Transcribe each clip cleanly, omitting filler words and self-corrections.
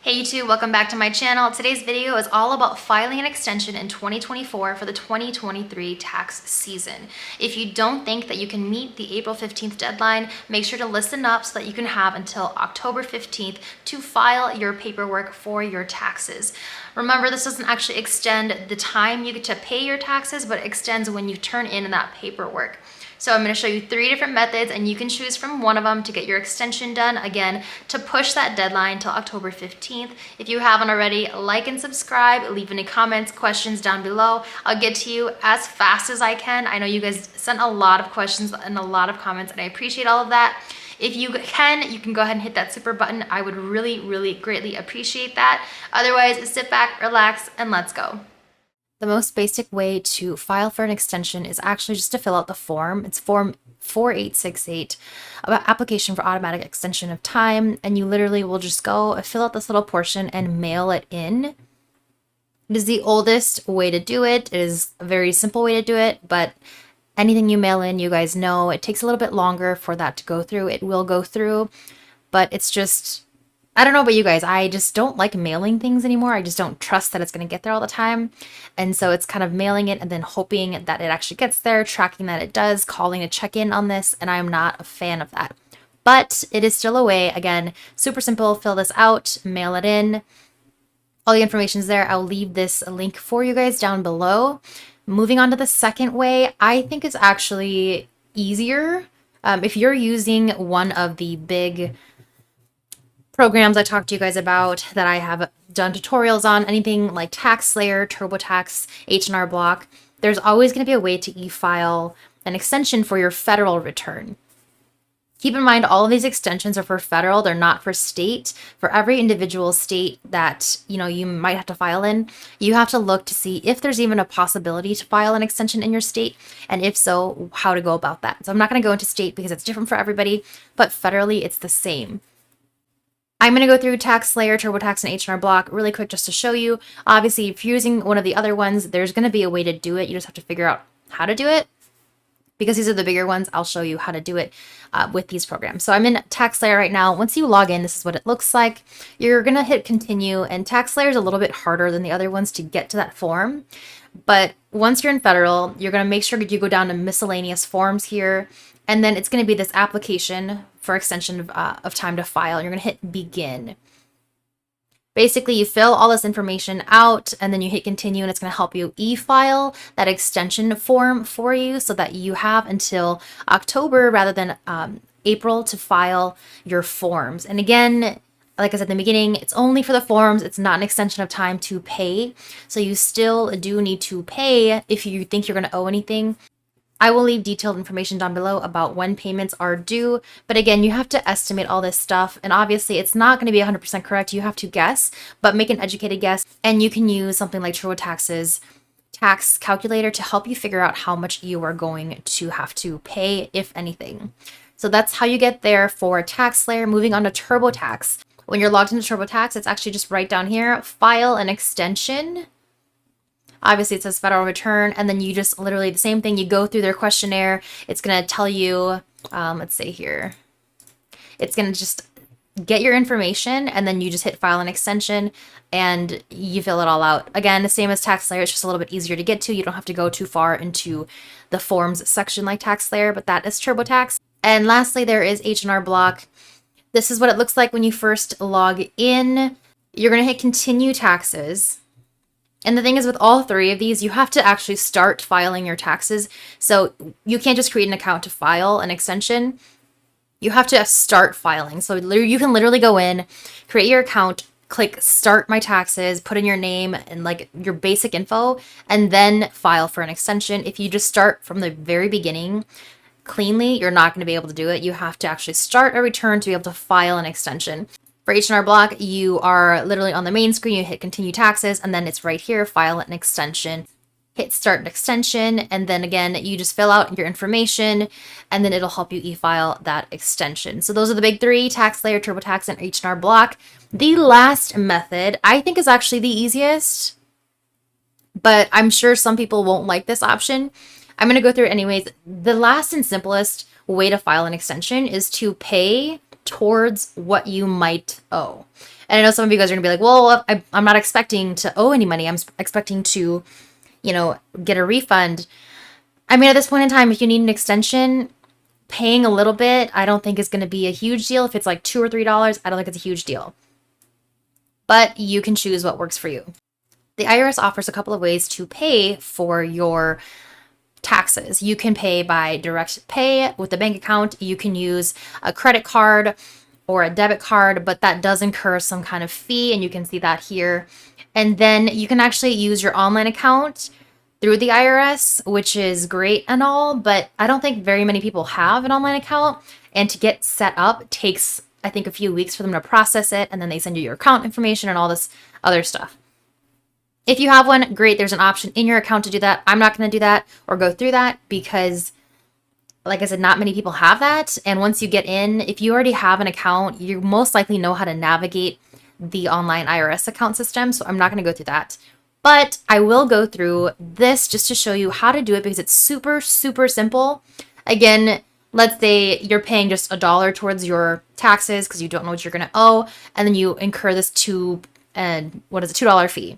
Hey YouTube, welcome back to my channel. Today's video is all about filing an extension in 2024 for the 2023 tax season. If you don't think that you can meet the April 15th deadline, make sure to listen up so that you can have until October 15th to file your paperwork for your taxes. Remember, this doesn't actually extend the time you get to pay your taxes, but it extends when you turn in that paperwork. So I'm going to show you 3 different methods and you can choose from one of them to get your extension done. Again, to push that deadline till October 15th. If you haven't already, like and subscribe, leave any comments, questions down below. I'll get to you as fast as I can. I know you guys sent a lot of questions and a lot of comments and I appreciate all of that. If you can go ahead and hit that super button. I would really greatly appreciate that. Otherwise, sit back, relax, and let's go. The most basic way to file for an extension is actually just to fill out the form. It's form 4868, application for automatic extension of time, and you literally will just go fill out this little portion and mail it in. It is the oldest way to do it. It is a very simple way to do it, but anything you mail in, you guys know, it takes a little bit longer for that to go through. It will go through, but it's just, I don't know about you guys, I just don't like mailing things anymore. I just don't trust that it's going to get there all the time. And so it's kind of mailing it and then hoping that it actually gets there, tracking that it does, calling to check in on this, and I'm not a fan of that. But it is still a way. Again, super simple, fill this out, mail it in. All the information's there. I'll leave this link for you guys down below. Moving on to the second way, I think it's actually easier. If you're using one of the big programs I talked to you guys about that I have done tutorials on, anything like TaxSlayer, Turbotax, h&rblock, there's always going to be a way to e-file an extension for your federal return. Keep in mind, all of these extensions are for federal, they're not for state. For every individual state that, you might have to file in, you have to look to see if there's even a possibility to file an extension in your state, and if so, how to go about that. So I'm not going to go into state because it's different for everybody, but federally it's the same. I'm going to go through TaxSlayer, Turbotax, and h&rblock really quick just to show you. Obviously, if you're using one of the other ones, there's going to be a way to do it. You just have to figure out how to do it. Because these are the bigger ones, I'll show you how to do it with these programs. So I'm in TaxSlayer right now. Once you log in, this is what it looks like. You're going to hit continue, and TaxSlayer is a little bit harder than the other ones to get to that form. But once you're in federal, you're going to make sure that you go down to miscellaneous forms here. And then it's going to be this application for extension of time to file. You're going to hit begin. Basically, you fill all this information out and then you hit continue, and it's going to help you e-file that extension form for you so that you have until October rather than April to file your forms. And again, like I said in the beginning, it's only for the forms. It's not an extension of time to pay. So you still do need to pay if you think you're going to owe anything. I will leave detailed information down below about when payments are due, but again, you have to estimate all this stuff, and obviously it's not going to be 100% correct. You have to guess, but make an educated guess, and you can use something like Turbotax's tax calculator to help you figure out how much you are going to have to pay, if anything. So that's how you get there for TaxSlayer. Moving on to Turbotax. When you're logged into Turbotax, it's actually just right down here, file an extension. Obviously, it says federal return, and then you just literally the same thing. You go through their questionnaire. It's going to tell you, let's say here, it's going to just get your information, and then you just hit file an extension, and you fill it all out. Again, the same as TaxSlayer, it's just a little bit easier to get to. You don't have to go too far into the forms section like TaxSlayer, but that is Turbotax. And lastly, there is h&rblock. This is what it looks like when you first log in. You're going to hit continue taxes. And the thing is, with all 3 of these, you have to actually start filing your taxes. So you can't just create an account to file an extension. You have to start filing. So you can literally go in, create your account, click start my taxes, put in your name and like your basic info, and then file for an extension. If you just start from the very beginning cleanly, you're not going to be able to do it. You have to actually start a return to be able to file an extension. For h&rblock, you are literally on the main screen, you hit continue taxes, and then it's right here, file an extension. Hit start an extension, and then again, you just fill out your information, and then it'll help you e-file that extension. So those are the big 3, TaxSlayer, Turbotax, and h&rblock. The last method, I think, is actually the easiest, but I'm sure some people won't like this option. I'm going to go through it anyways. The last and simplest way to file an extension is to pay towards what you might owe. And I know some of you guys are gonna be like, well, I'm not expecting to owe any money. I'm expecting to, get a refund. I mean, at this point in time, if you need an extension, paying a little bit, I don't think is going to be a huge deal. If it's like $2 or $3, I don't think it's a huge deal. But you can choose what works for you. The IRS offers a couple of ways to pay for your taxes. You can pay by direct pay with a bank account. You can use a credit card or a debit card, but that does incur some kind of fee, and you can see that here. And then you can actually use your online account through the IRS, which is great and all, but I don't think very many people have an online account. And to get set up takes, I think, a few weeks for them to process it, and then they send you your account information and all this other stuff. If you have one, great, there's an option in your account to do that. I'm not going to do that or go through that because, like I said, not many people have that. And once you get in, if you already have an account, you most likely know how to navigate the online IRS account system. So I'm not going to go through that. But I will go through this just to show you how to do it because it's super, super simple. Again, let's say you're paying just $1 towards your taxes because you don't know what you're going to owe. And then you incur this $2 fee.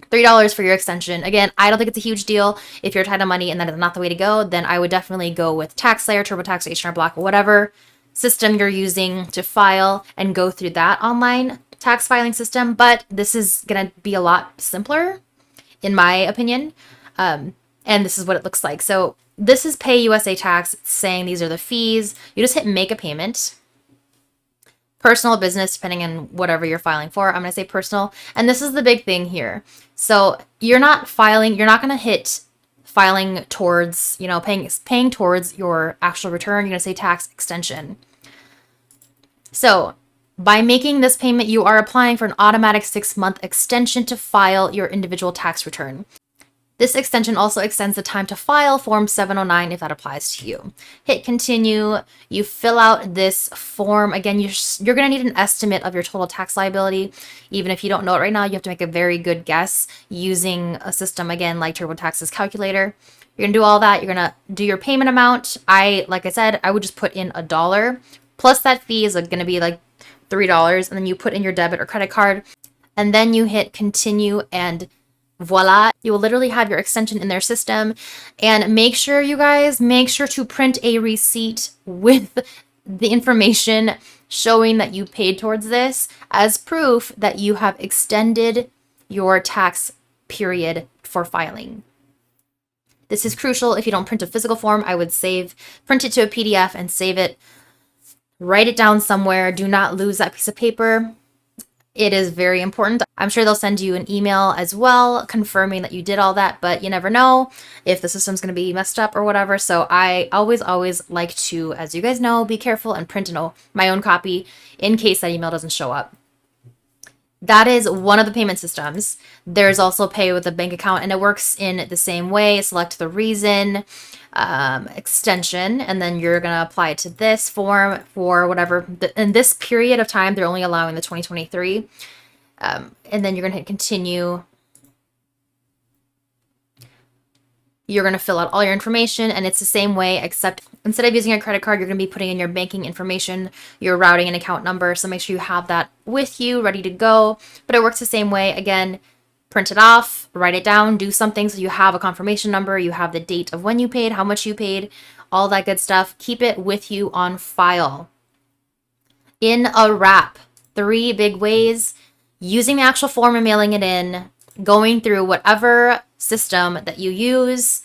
$3 for your extension. Again, I don't think it's a huge deal. If you're tight on money and that is not the way to go, then I would definitely go with TaxSlayer, Turbotax, h&rblock, whatever system you're using to file, and go through that online tax filing system. But this is going to be a lot simpler, in my opinion. And this is what it looks like. So this is Pay USA Tax. It's saying these are the fees. You just hit make a payment. Personal, business, depending on whatever you're filing for. I'm going to say personal. And this is the big thing here. So you're not going to hit filing towards, paying towards your actual return. You're going to say tax extension. So by making this payment, you are applying for an automatic 6-month extension to file your individual tax return. This extension also extends the time to file Form 709 if that applies to you. Hit continue. You fill out this form. Again, you're going to need an estimate of your total tax liability. Even if you don't know it right now, you have to make a very good guess using a system, again, like TurboTax's calculator. You're going to do all that. You're going to do your payment amount. Like I said, I would just put in $1. Plus that fee is going to be like $3. And then you put in your debit or credit card. And then you hit continue, and voila, you will literally have your extension in their system. And make sure to print a receipt with the information showing that you paid towards this as proof that you have extended your tax period for filing. This is crucial. If you don't print a physical form, I would print it to a PDF and save it. Write it down somewhere. Do not lose that piece of paper. It is very important. I'm sure they'll send you an email as well confirming that you did all that, but you never know if the system's going to be messed up or whatever. So I always like to, as you guys know, be careful and print my own copy in case that email doesn't show up. That is one of the payment systems. There's also pay with a bank account, and it works in the same way. Select the reason, extension, and then you're going to apply it to this form for whatever. In this period of time, they're only allowing the 2023. And then you're going to hit continue. You're going to fill out all your information, and it's the same way, except instead of using a credit card, you're going to be putting in your banking information, your routing and account number. So make sure you have that with you, ready to go. But it works the same way. Again, print it off, write it down, do something so you have a confirmation number, you have the date of when you paid, how much you paid, all that good stuff. Keep it with you on file. In a wrap, 3 big ways: using the actual form and mailing it in, going through whatever system that you use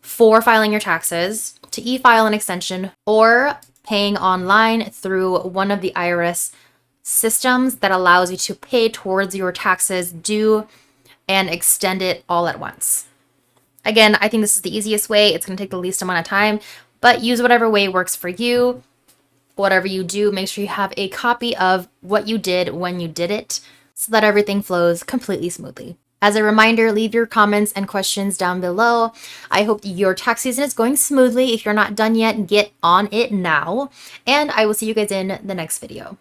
for filing your taxes to e-file an extension, or paying online through one of the IRS systems that allows you to pay towards your taxes due and extend it all at once. Again, I think this is the easiest way. It's going to take the least amount of time, but use whatever way works for you. Whatever you do, make sure you have a copy of what you did when you did it so that everything flows completely smoothly. As a reminder, leave your comments and questions down below. I hope your tax season is going smoothly. If you're not done yet, get on it now. And I will see you guys in the next video.